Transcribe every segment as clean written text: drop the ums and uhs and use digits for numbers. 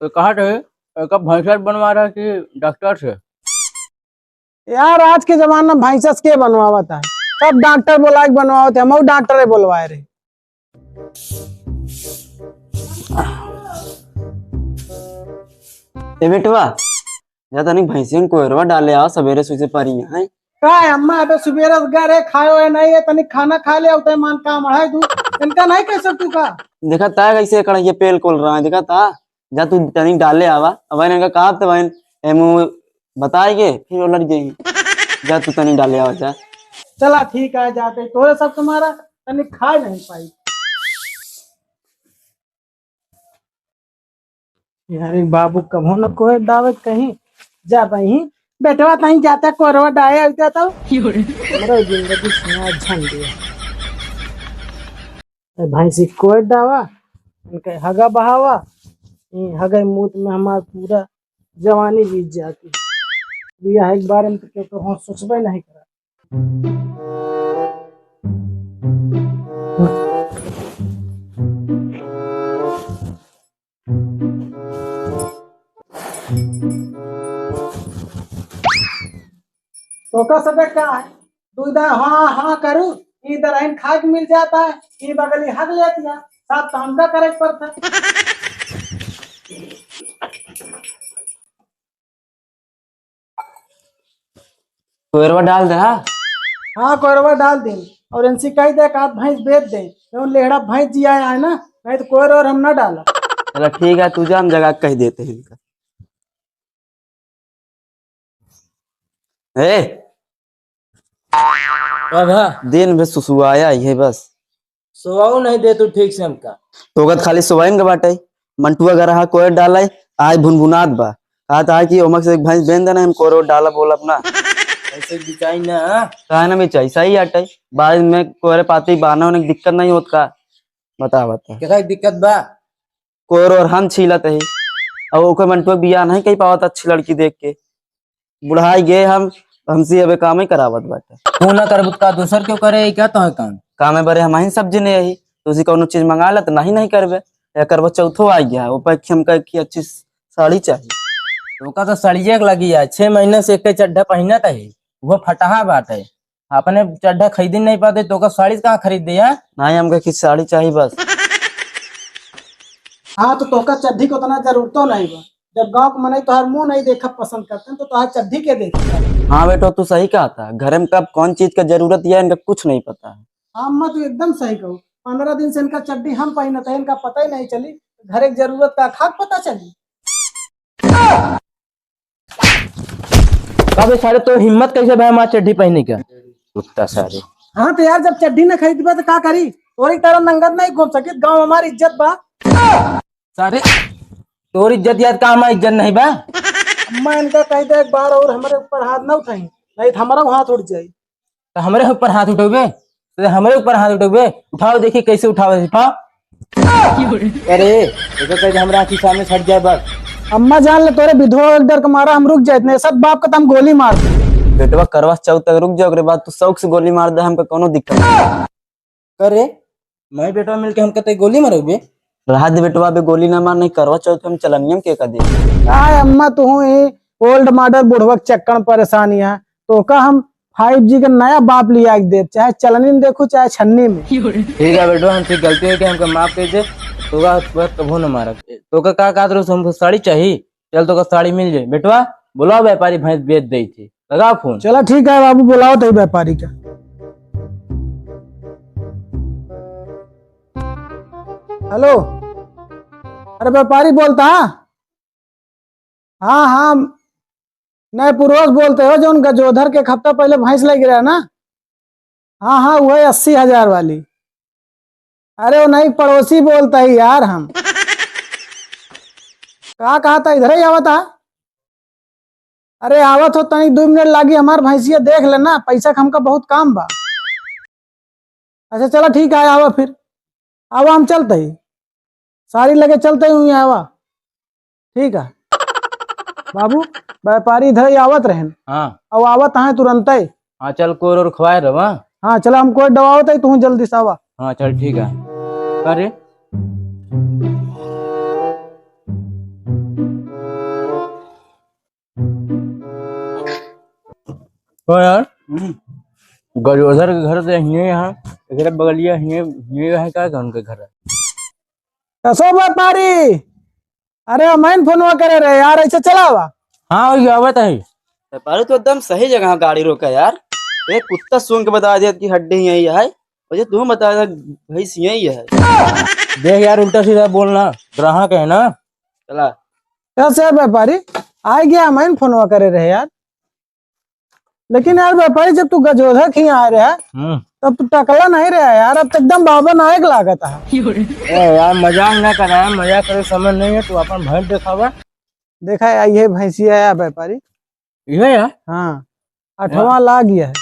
तो कहाँ थे? कब भैंसा बनवा रहा कि डॉक्टर से? यार आज के जमाना में भैंसा के बनवावत है। सब डॉक्टर बोला के बनवावत है, हम डॉक्टर बोलवाए रहे। ए बेटवा या तनी भैंसियन कोयरवा डाले आ सवेरे सुइसे परी है। का है अम्मा अबे सुबेरे गरे खायो है नहीं है तनी खाना खा ले उते मान काम है तू इनका नहीं कह सकतू का। देखा ता कैसे कड़ा ये पेल खोल रहा है, देखा ता जा तू तनी डाले आवा अब इनका कहा तो वैन एमु बताएगे फिर उलट गई। जा तू तनी डाले आवा जा। चला ठीक है जाते तोरे सब तुम्हारा तनी खा नहीं पाई। यार एक बाबू कभो न कोई दावत कहीं जा पाई बेटवा तहीं जाता कोरवा डाया होता तो हमरा जिंदगी सुना झन दिया। भैंसी कोई डावा इनके हगा बहावा हगा मूत में हमार पूरा जवानी बीत जाती। बिया एक बार में तो हम सोचबे नहीं करा। तो का सब क्या है तू इधर हाँ हाँ करूँ इधर आइन खाक मिल जाता है ये बगली हक लेती है साथ काम का करे पड़ता है। कोयरवा डाल दे। हाँ कोरवा डाल दे और इनसे कह दे आध भैंस बेच दे क्यों लेहड़ा भैंस जिया है ना नहीं तो कोयर और हम न डाला। चलो ठीक है तुझे हम जगह कह देते हैं इनका। ए दिन में सुसुआया है बस सुवाऊ नहीं दे तू ठीक से हमका। तो खाली सुवाइन के बाटे मंटुआ घर हा कोयर डाला आज भुनभुनात बा कहा था कि ओमक से एक भैंस बेच देना हम कोरो डाला बोला अपना ऐसे बिचाई ना कहा ना बेचा ऐसा ही आटे बाद में कोरे पाती बाना होने की दिक्कत नहीं होत का बता बता क्या दिक्कत बा? कोर और हम छीलत है अब ओके मंटुआ बिया नहीं कही पावत अच्छी लड़की देख के बुढ़ाई गए हमसे अब काम ही करावत बाटे। तू ना करबुत का दूसर क्यों करे क्या तो है काम है बरे हम ही सब जने यही तुझी कोनो चीज मंगा ला तो नहीं करबे या करबो चौथो आ गया ऊपर हम कह की अच्छी साड़ी चाहिए। तो का तो सड़िए लगी है 6 महीने से एक चड्ढा पहना था वो फटाहा बात है अपने चड्ढा खरीद नहीं पाते तो का साड़ी कहाँ खरीद दिया नहीं हमको की साड़ी चाहिए बस। हाँ तो तोका चड्ढी को उतना जरूरत तो नहीं बा जब गांव के मने तोहर मुंह नहीं देखा पसंद करते हैं तो तोहर चड्ढी के देखे। हाँ बेटो तू सही कहा था घर में कब कौन चीज का जरूरत है इनका कुछ नहीं पता है। हाँ अम्मा तू एकदम सही कहू 15 दिन से इनका चड्ढी हम पहनते हैं इनका पता ही नहीं चली घर एक जरूरत का खाक पता चली। कब सारे तो हिम्मत कैसे भाई माँ चड्ढी पहनने का कुत्ता सारे। हाँ तो यार जब चड्ढी न खरीदबे तो का करी तोरी तरह नंगत नहीं घूम सकी गाँव हमारी इज्जत बा सारे तोर इज्जत याद का हमारा इज्जत नहीं बा। अम्मा इनका कह दे एक बार और हमारे ऊपर हाथ न उठाई नहीं तो हमारा हाथ उठ जाये। तो हमारे ऊपर हाथ उठोगे तो हमारे ऊपर हाथ उठोगे उठाओ देखिए कैसे उठाओ उठाओ। अरे तो कह हमरा आँखी सामने छट जाए बस। अम्मा जान ले तोरे विधवा डर के मारा हम रुक जाए सब बाप का तम गोली मार दे। बेटवा करवा चौथ तक रुक जाओ के बाद तू शौक से गोली मार दे हमको कोनो दिक्कत नहीं। करे मैं बेटवा मिलके हम कहते गोली मारोगे रहा दे बेटवा अबे गोली ना मार नहीं करवा चौथ हम चलनियम के का दे। आय अम्मा तू ही ओल्ड मॉडल बुढ़वक चक्कर परेशानी है तो का हम 5G का नया बाप लिया दे चाहे चलनी में देखो चाहे छन्नी में। ठीक है बेटवा हमसे गलती है कि हमको माफ कर दे तो कभू न मारा तो का हमको साड़ी चाहिए चल तो का साड़ी मिल जाए बेटवा बुलाओ व्यापारी भैंस बेच दी थी लगाओ फोन। चलो ठीक है बाबू बुलाओ तो व्यापारी का। हेलो अरे व्यापारी बोलता हाँ हाँ नहीं पूर्वज बोलते हो जो उनका जोधर के हफ्ता पहले भैंस लग रहा है ना। हाँ हाँ वही 80,000 वाली। अरे वो नहीं पड़ोसी बोलता ही यार हम कहा था इधर ही आवत था। अरे आवत हो तनिक 2 मिनट लागी हमार भैंसिया देख लेना पैसा हमका बहुत काम बा। अच्छा चलो ठीक है आवा फिर आवा हम चलते ही सारी लगे चलते हुए आवा ठीक है बाबू व्यापारी इधर ही आवत रहे हाँ अब आवत है तुरंत ही। हाँ चल कोर और खवाए रहा। हाँ चलो हम कोई दवा होता है तू जल्दी से आवा। हाँ चल ठीक है। अरे तो यार गजोधर के घर से हिये यहाँ एकरे बगलिया हिये है का उनके घर है। कसो व्यापारी, अरे अमैन फोनवा करे रहे यार, ऐसे चलावा। हाँ वही आवत है। व्यापारी तो एकदम सही जगह गाड़ी रोका यार। एक कुत्ता सूंघ के बता दिया कि हड्डी यही है, मुझे तुम बता दिया भैंस यही है। देख यार उल्टा सीधा बोलना, ग्राहक है ना। चला कैसे व्यापारी आ गया, अमैन फोनवा करे रहे यार। लेकिन यार व्यापारी जब तू गजोधर ही आ रहा है तब तू टकला नहीं रहा यार, अब तो एकदम बाबा नायक लागत है। यार मजाक ना कराया, मजाक करे समय नहीं है। तू अपन भैंस दिखावा। देखा है ये भैंसिया है व्यापारी। ये यार हाँ 8वां लाग गया है।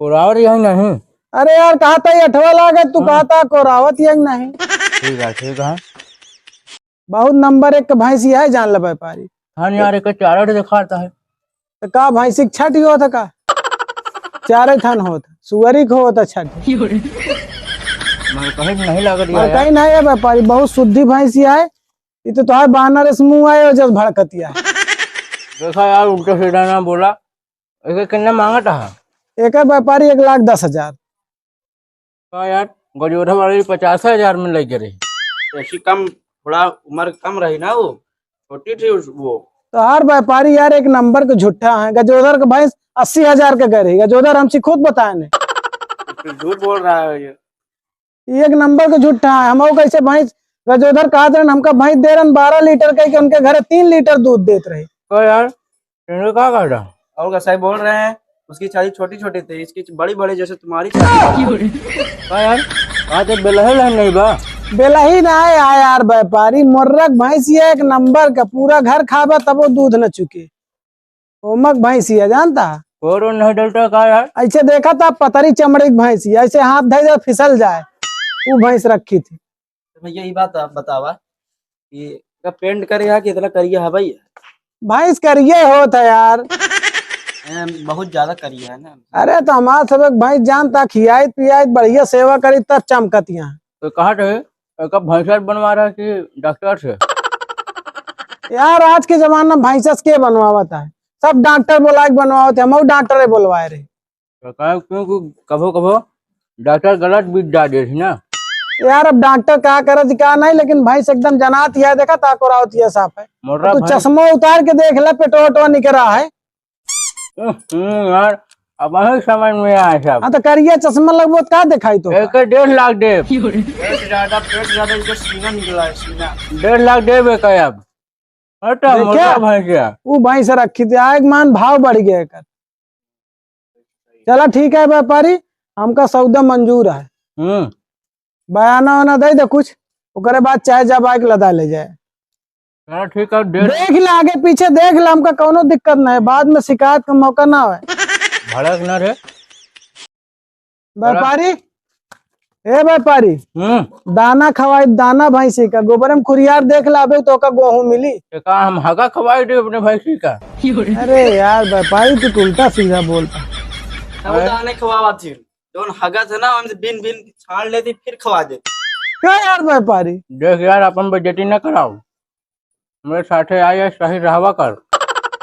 और यही नहीं। अरे यार कहा था ये 8वां लाग है, तू कहा था कोरावत यही नहीं। ठीक है। बहुत नंबर 1 का भैंसिया है, जान ला व्यापारी। हाँ यार एक चारों दिखाता है। तो का भैंसी छठ हो था का 4 थान होता, सुअरी को होता छठ। मैं कहीं नहीं लग रही है कहीं नहीं है व्यापारी, बहुत शुद्धि भैंसिया है। ये तो तुम्हारे बानर से मुंह आए और जब भड़कतिया है। देखा यार उल्टा सीधा ना बोला। एक कितना मांगा था? एक व्यापारी 1,10,000। का यार गजोधर वाली 50,000 में लग रही। ऐसी कम, थोड़ा उम्र कम रही ना, वो छोटी थी वो। तो हर व्यापारी यार एक नंबर का झूठा है। गजोधर का भैंस 80,000 का गरी। गजोधर हमसे खुद बताए ने, झूठ बोल रहा है ये। एक नंबर का झूठा है। हम कैसे भैंस गजोधर कहा था हमका भैंस दे रहे 12 लीटर कह के उनके घर 3 लीटर दूध देते रहे। तो यार क्या कर रहा? और का सही बोल रहे हैं, उसकी छाती छोटी छोटी थी, इसकी बड़ी बड़ी जैसे तुम्हारी छाती। का यार आज बेलहल है नहीं बा। बेला ही ना है यार व्यापारी, मुर्रक भैंसिया एक नंबर का, पूरा घर खाबा तब वो दूध न चुके। ओमक भैंसिया जानता, और नहीं डलता का यार। ऐसे देखा था पतरी चमड़ी की भैंसिया, ऐसे हाथ धे जाए फिसल जाए, वो भैंस रखी थी। भैया ये बात आप बतावा कि पेंट करिए कि इतना करिए है भैया? भैंस करिए होता यार, बहुत ज्यादा करिए है ना। अरे तो हमारा सब एक भैंस जानता, खियाई पियाई बढ़िया सेवा करी तब चमकतिया। तो कहा थे कब भैंसा बनवा रहा कि डॉक्टर से? यार आज के जमाना में भैंसा के बनवावता है, सब डॉक्टर बोला के बनवाते, हम डॉक्टर बोलवाए रहे। तो कहा क्यों कभो कभो डॉक्टर गलत बीज डाल दे थी ना। यार अब डॉक्टर क्या करे क्या नहीं, लेकिन भैंस एकदम जनात है, देखा ताकोरावती है साफ है। मोटा तू चश्मा उतार के देख ले, पेटो निकला है। यार अब वही समझ में आया सब। हाँ तो करिए चश्मा लगभो क्या दिखाई तो। 1.5 लाख दे। पेट ज्यादा इसका सीना निकला है, सीना। 1.5 लाख दे बे का अब। हटा मोटा भैंसिया। वो भैंस रखी थी, आग मान भाव बढ़ गया एकर। चला ठीक है व्यापारी, हमका सौदा मंजूर है। बयाना वाना दे दे कुछ, ओकरे बाद चाहे जब आके लदा ले जाए। ठीक है देख ले आगे पीछे देख ले, हमका कोनो दिक्कत नहीं, बाद में शिकायत का मौका ना हो। भड़क ना रे व्यापारी, ए व्यापारी दाना खवाई, दाना भैंसी का गोबर में खुरियार देख लाबे तो का गेहूं मिली। का हम हगा खवाई दे अपने भैंसी का। अरे यार व्यापारी तू उल्टा सीधा बोलता। वो दाने खवावा थी, जोन हगा था ना हमसे बिन बिन छान लेती फिर खवा देती। क्या यार व्यापारी, देख यार अपन बजटी न कराओ, मेरे साथे आए सही रहवा कर।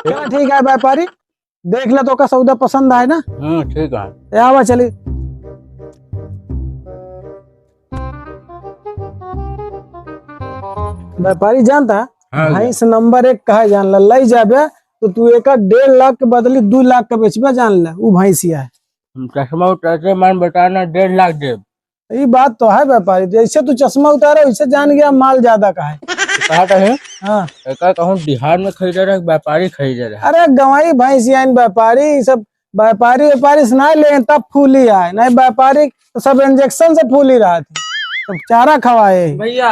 चला ठीक है व्यापारी, देख ले तो का सौदा पसंद आए ना। ठीक है आवा चली। व्यापारी जानता भैंस नंबर 1 कहा जान ला, लई जाबे तो तू एक 1.5 लाख के बदली 2 लाख के बेचबे, जान ला वो भैंसिया है। चश्मा उतारे मान बताना 1.5 लाख दे। ये बात तो है व्यापारी, जैसे तू चश्मा उतारे वैसे जान गया माल ज्यादा का है। कहा है हाँ कहूँ बिहार में खरीदे रहे व्यापारी खरीदे रहे। अरे गवाई भैंसिया व्यापारी सब, व्यापारी से नहीं ले तब फूली आए, नहीं व्यापारी तो सब इंजेक्शन से फूली रहा थी, सब चारा खवाए। भैया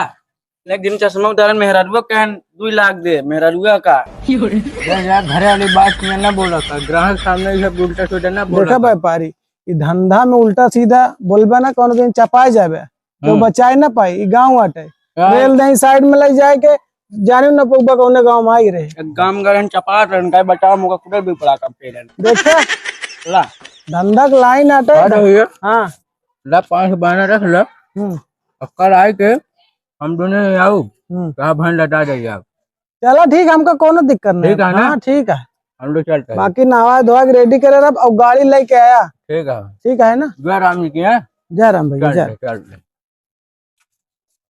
एक दिन चश्मा उतारन मेहरारुआ कहन 2 लाख दे, मेहरारुआ का। यार घरे वाली बात न बोला था, ग्राहक सामने ये सब उल्टा सीधा ना बोला। देखा व्यापारी ये धंधा में उल्टा सीधा बोलबे ना, कोनो दिन चपाए जाबे तो बचाए ना पाई। गाँव आटे रेल नहीं साइड में ले जाए के जाने न पउबा कौने गाँव में आई रहे। गाम गरन चपा रन का बचाव मुका कुडे भी पड़ा का पेरन। देखा ला धंधा के लाइन आटे। हाँ ला 5 बाना रख लो, कल आए के हम दोनों आओ कहा भन लटा जाइए आप। चलो ठीक, हमको कोनो दिक्कत नहीं। ठीक है ना? हाँ ठीक है। हम लोग चलते हैं। बाकी नहा धोआ के रेडी करे रब और गाड़ी लेके आया। ठीक है, ठीक है ना। जय राम जी की है। जय राम भैया, जय। चलते चलते।